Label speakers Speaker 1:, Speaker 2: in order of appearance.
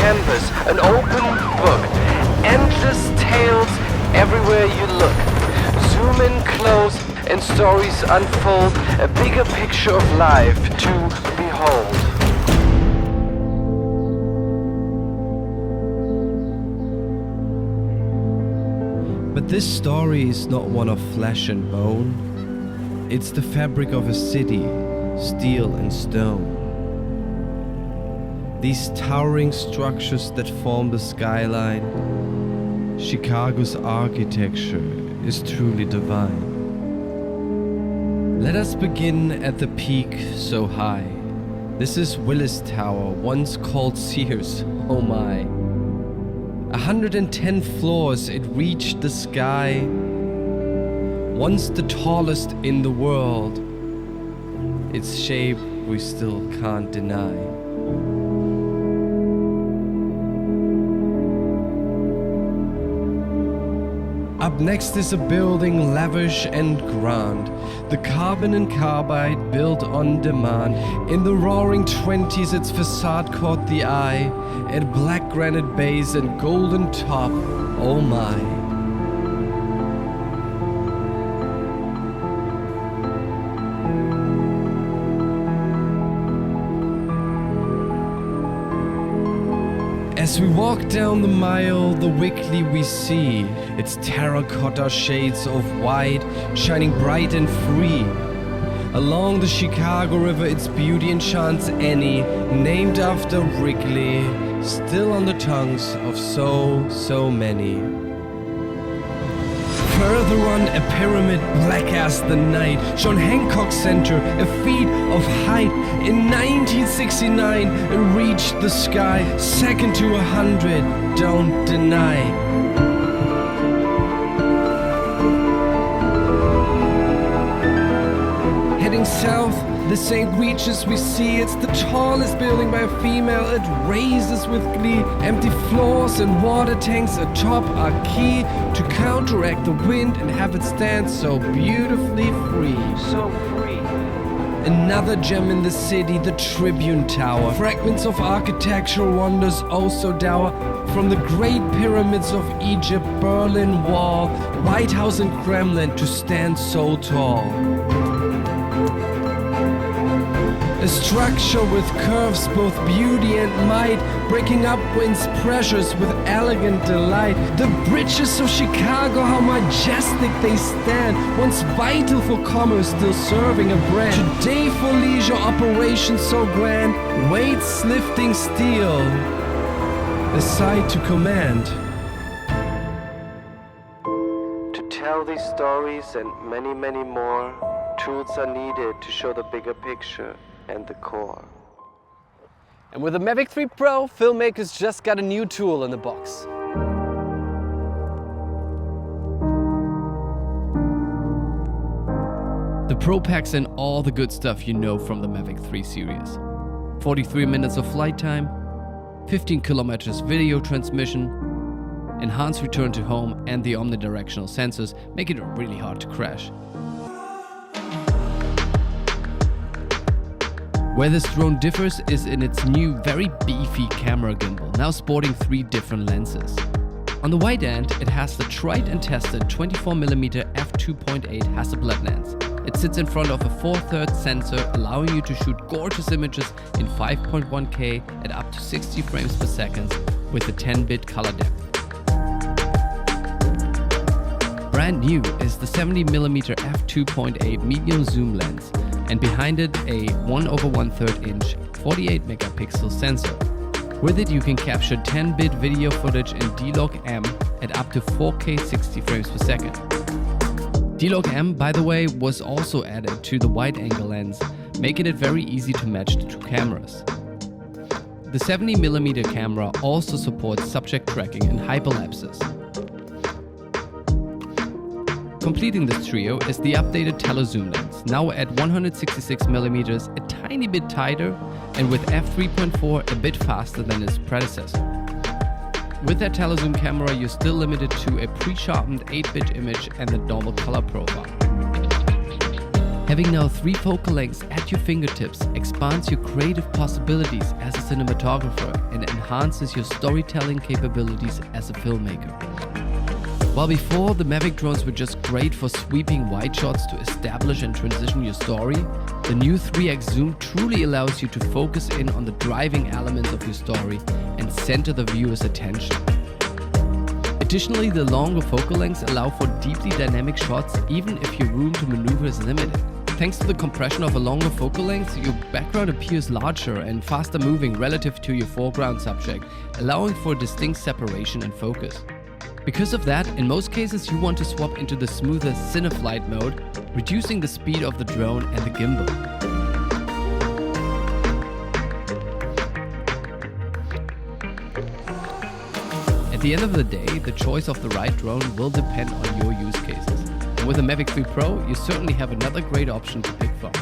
Speaker 1: canvas, an open book. Endless tales everywhere you look. Zoom in close and stories unfold. A bigger picture of life to behold.
Speaker 2: But this story is not one of flesh and bone. It's the fabric of a city, steel and stone. These towering structures that form the skyline, Chicago's architecture is truly divine. Let us begin at the peak so high. This is Willis Tower, once called Sears, oh my. 110 floors, it reached the sky. Once the tallest in the world, its shape we still can't deny. Up next is a building lavish and grand, the carbon and carbide built on demand. In the roaring 20s its facade caught the eye, at black granite base and golden top, oh my. As we walk down the mile, the Whigley we see, its terracotta shades of white, shining bright and free. Along the Chicago River, its beauty enchants any, named after Wrigley, still on the tongues of so many. Further on, a pyramid black as the night, John Hancock Center, a feat of height. In 1969, it reached the sky, second to 100, don't deny. Heading south, the St. Regis we see, it's the tallest building by a female, it raises with glee. Empty floors and water tanks atop are key to counteract the wind and have it stand so beautifully free.
Speaker 1: So free.
Speaker 2: Another gem in the city, the Tribune Tower. Fragments of architectural wonders oh so dour. From the great pyramids of Egypt, Berlin Wall, White House and Kremlin to stand so tall. A structure with curves, both beauty and might, breaking up wind's pressures with elegant delight. The bridges of Chicago, how majestic they stand, once vital for commerce, still serving a brand. Today for leisure operations so grand, weights lifting steel, a sight to command.
Speaker 1: To tell these stories and many more, tools are needed to show the bigger picture and the core.
Speaker 3: And with the Mavic 3 Pro, filmmakers just got a new tool in the box. The Pro packs in all the good stuff you know from the Mavic 3 series. 43 minutes of flight time, 15 kilometers video transmission, enhanced return to home, and the omnidirectional sensors make it really hard to crash. Where this drone differs is in its new, very beefy camera gimbal, now sporting 3 different lenses. On the wide end, it has the tried and tested 24mm f2.8 Hasselblad lens. It sits in front of a 4/3 sensor, allowing you to shoot gorgeous images in 5.1K at up to 60 frames per second with a 10-bit color depth. Brand new is the 70mm f2.8 medium zoom lens, and behind it a 1/1/3 inch 48 megapixel sensor. With it you can capture 10-bit video footage in D-Log M at up to 4K 60 frames per second. D-Log M, by the way, was also added to the wide-angle lens, making it very easy to match the two cameras. The 70mm camera also supports subject tracking and hyperlapses. Completing this trio is the updated telezoom lens, now at 166mm, a tiny bit tighter, and with f3.4 a bit faster than its predecessor. With that telezoom camera, you're still limited to a pre-sharpened 8-bit image and the normal color profile. Having now 3 focal lengths at your fingertips expands your creative possibilities as a cinematographer and enhances your storytelling capabilities as a filmmaker. While before, the Mavic drones were just great for sweeping wide shots to establish and transition your story, the new 3x zoom truly allows you to focus in on the driving elements of your story and center the viewer's attention. Additionally, the longer focal lengths allow for deeply dynamic shots even if your room to maneuver is limited. Thanks to the compression of a longer focal length, your background appears larger and faster moving relative to your foreground subject, allowing for distinct separation and focus. Because of that, in most cases you want to swap into the smoother Cineflight mode, reducing the speed of the drone and the gimbal. At the end of the day, the choice of the right drone will depend on your use cases. And with the Mavic 3 Pro, you certainly have another great option to pick from.